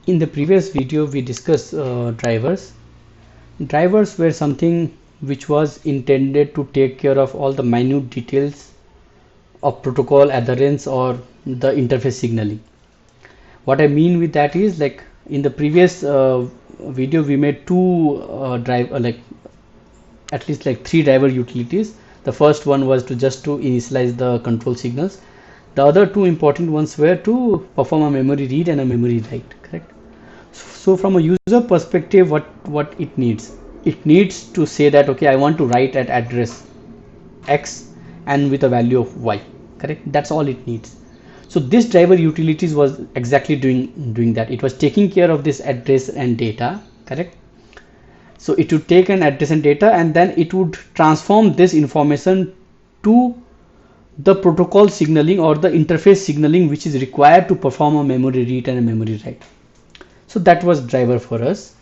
In the previous video we discussed drivers. Drivers were something which was intended to take care of all the minute details of protocol adherence or the interface signaling. What I mean with that is, like in the previous video we made two at least three driver utilities. The first one was to initialize the control signals. The other two important ones were to perform a memory read and a memory write, correct? So from a user perspective, what it needs to say that, okay, I want to write at address X and with a value of Y, correct? That's all it needs. So this driver utilities was exactly doing that. It was taking care of this address and data, correct? So it would take an address and data, and then it would transform this information to the protocol signaling or the interface signaling which is required to perform a memory read and a memory write. So that was driver for us.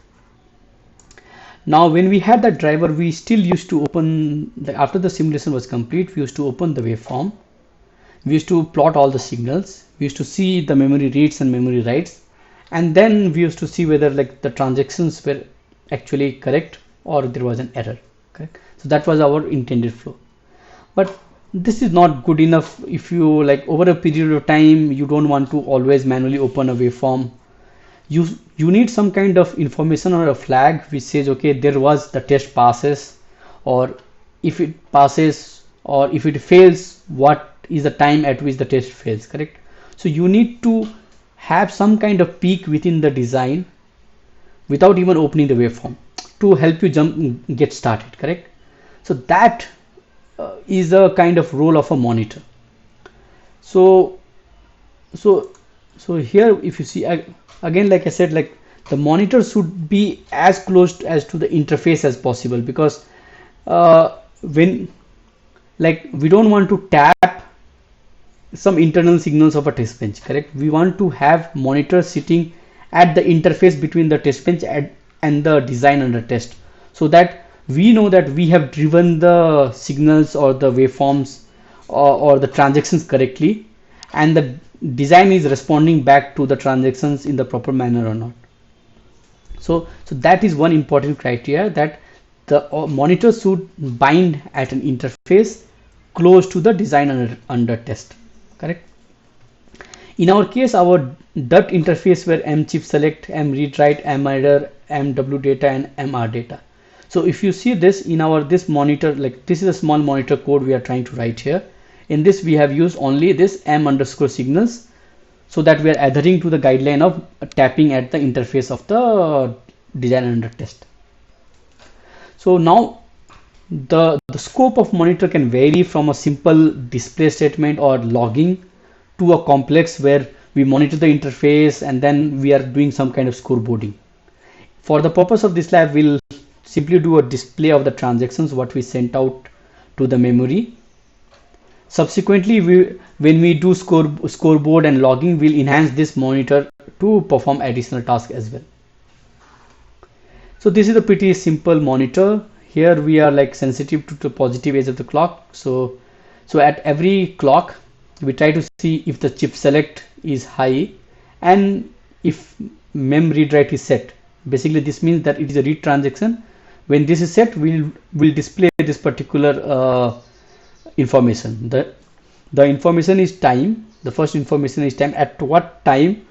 Now when we had that driver, we still used to open, after the simulation was complete, we used to open the waveform. We used to plot all the signals. We used to see the memory reads and memory writes, and then we used to see whether the transactions were actually correct or there was an error, correct? So that was our intended flow. But this is not good enough if you over a period of time you don't want to always manually open a waveform. You need some kind of information or a flag which says, okay, there was the test passes, or if it passes, or if it fails, what is the time at which the test fails, correct? So you need to have some kind of peak within the design without even opening the waveform to help you get started, correct? So that is a kind of role of a monitor. So here if you see, again, like I said, the monitor should be as close as to the interface as possible, because when we don't want to tap some internal signals of a test bench, correct? We want to have monitors sitting at the interface between the test bench and the design under test, so that we know that we have driven the signals or the waveforms or the transactions correctly, and the design is responding back to the transactions in the proper manner or not. So that is one important criteria, that the monitor should bind at an interface close to the design under test, correct? In our case, our DUT interface were M chip select, M read write, M error, MW data, and MR data. So if you see this in our this monitor, this is a small monitor code we are trying to write here. In this we have used only this M underscore signals, so that we are adhering to the guideline of tapping at the interface of the design under test. So now the scope of monitor can vary from a simple display statement or logging to a complex where we monitor the interface and then we are doing some kind of scoreboarding. For the purpose of this lab, we'll simply do a display of the transactions what we sent out to the memory. Subsequently, when we do scoreboard and logging, we'll enhance this monitor to perform additional tasks as well. So this is a pretty simple monitor. Here we are sensitive to the positive edge of the clock. So at every clock we try to see if the chip select is high and if mem read write is set. Basically this means that it is a read transaction. When this is set, we'll display this particular information. The information is time. The first information is time, at what time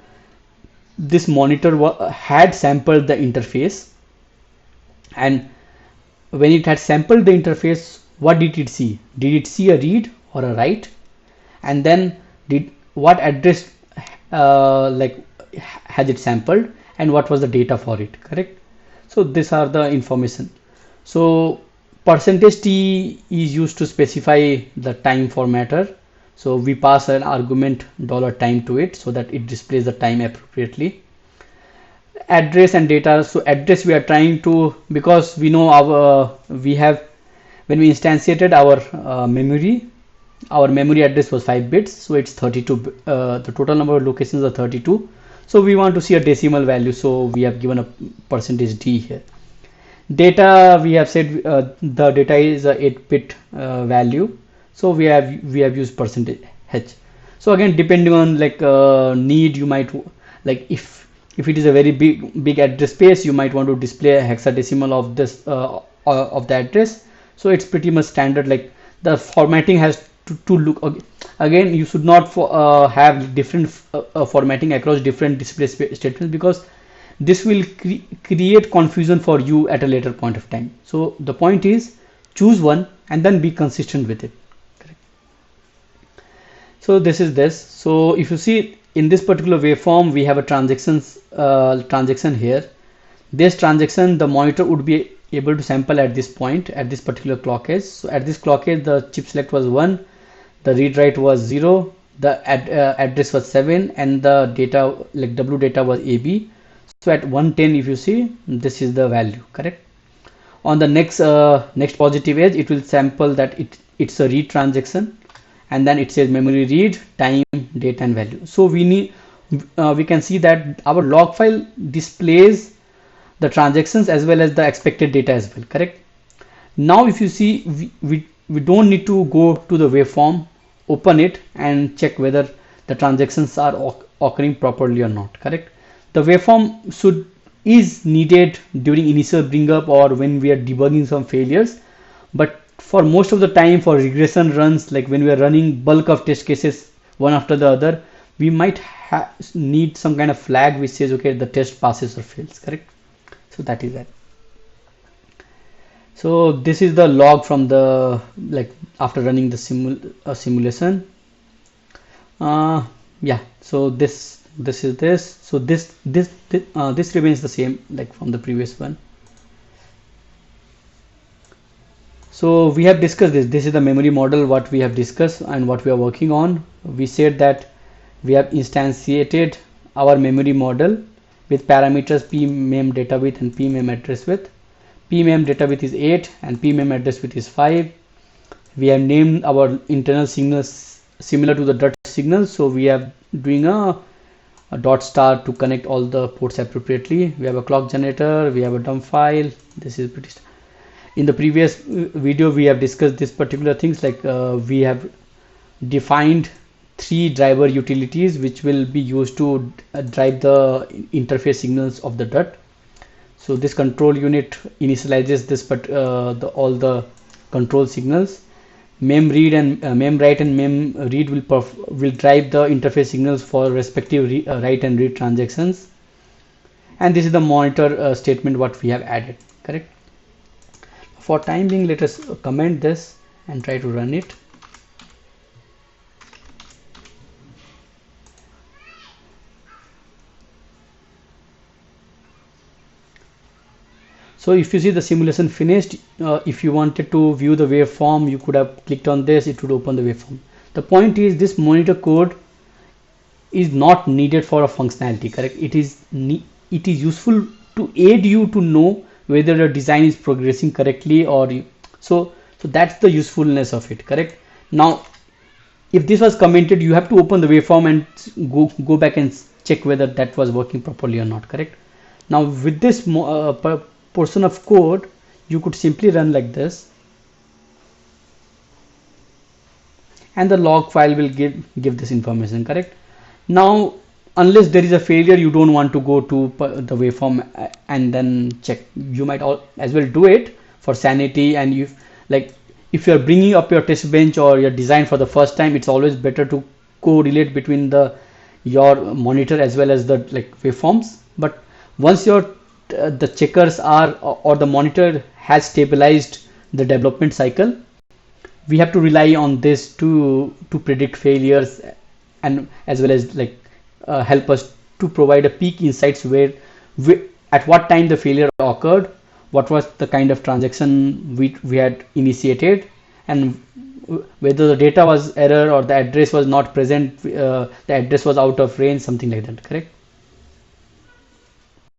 this monitor had sampled the interface, and when it had sampled the interface, what did it see? Did it see a read or a write? And then what address has it sampled, and what was the data for it, correct? So these are the information. So percentage %t is used to specify the time formatter. So we pass an argument $time to it so that it displays the time appropriately. Address and data. So address we are trying to, because we know when we instantiated our memory address was 5 bits, so it's 32. The total number of locations are 32. So we want to see a decimal value, so we have given a %d here. Data, we have said the data is a 8-bit value, so we have used %h. So again, depending on need, you might if if it is a very big address space, you might want to display a hexadecimal of this of the address. So it's pretty much standard. Like the formatting has to look, again, you should not have different formatting across different display statements, because this will create confusion for you at a later point of time. So the point is, choose one and then be consistent with it. Correct. So this is this. So if you see in this particular waveform, we have a transaction here. This transaction, the monitor would be able to sample at this point, at this particular clock edge. So at this clock edge, the chip select was 1, the read write was 0, the address was 7, and the data, like W data, was AB. So at 110, if you see, this is the value. Correct. On the next positive edge, it will sample that it's a read transaction, and then it says memory read, time, date, and value. So we can see that our log file displays the transactions as well as the expected data as well. Correct. Now if you see, we don't need to go to the waveform, open it, and check whether the transactions are occurring properly or not. Correct. The waveform is needed during initial bring up or when we are debugging some failures, but for most of the time, for regression runs, like when we are running bulk of test cases one after the other, we might need some kind of flag which says, okay, the test passes or fails. Correct. So that is that. So this is the log from the, like, after running the simulation. Yeah, so this is this. So this remains the same like from the previous one. So we have discussed this is the memory model, what we have discussed and what we are working on. We said that we have instantiated our memory model with parameters pmem data width and pmem address width. Pmem data width is 8 and pmem address width is 5. We have named our internal signals similar to the DUT signals, so we are doing a dot star to connect all the ports appropriately. We have a clock generator, we have a dump file. This is pretty in the previous video we have discussed this particular things, like we have defined 3 driver utilities which will be used to drive the interface signals of the DUT. So this control unit initializes this, but all the control signals. Mem read and mem write and mem read will drive the interface signals for respective write and read transactions. And this is the monitor statement what we have added. Correct. For time being, let us comment this and try to run it. So if you see the simulation finished, if you wanted to view the waveform, you could have clicked on this, it would open the waveform. The point is, this monitor code is not needed for a functionality. Correct. It is useful to aid you to know whether the design is progressing correctly, or so that's the usefulness of it. Correct. Now if this was commented, you have to open the waveform and go back and check whether that was working properly or not. Correct. Now with this portion of code, you could simply run like this, and the log file will give this information. Correct. Now unless there is a failure, you don't want to go to the waveform and then check. You might as well do it for sanity, and if you are bringing up your test bench or your design for the first time, it's always better to correlate between your monitor as well as the waveforms. But once the checkers are, or the monitor has stabilized the development cycle, we have to rely on this to predict failures, and as well as help us to provide a peak insights where at what time the failure occurred, what was the kind of transaction we had initiated, and whether the data was error or the address was not present, the address was out of range, something like that. Correct.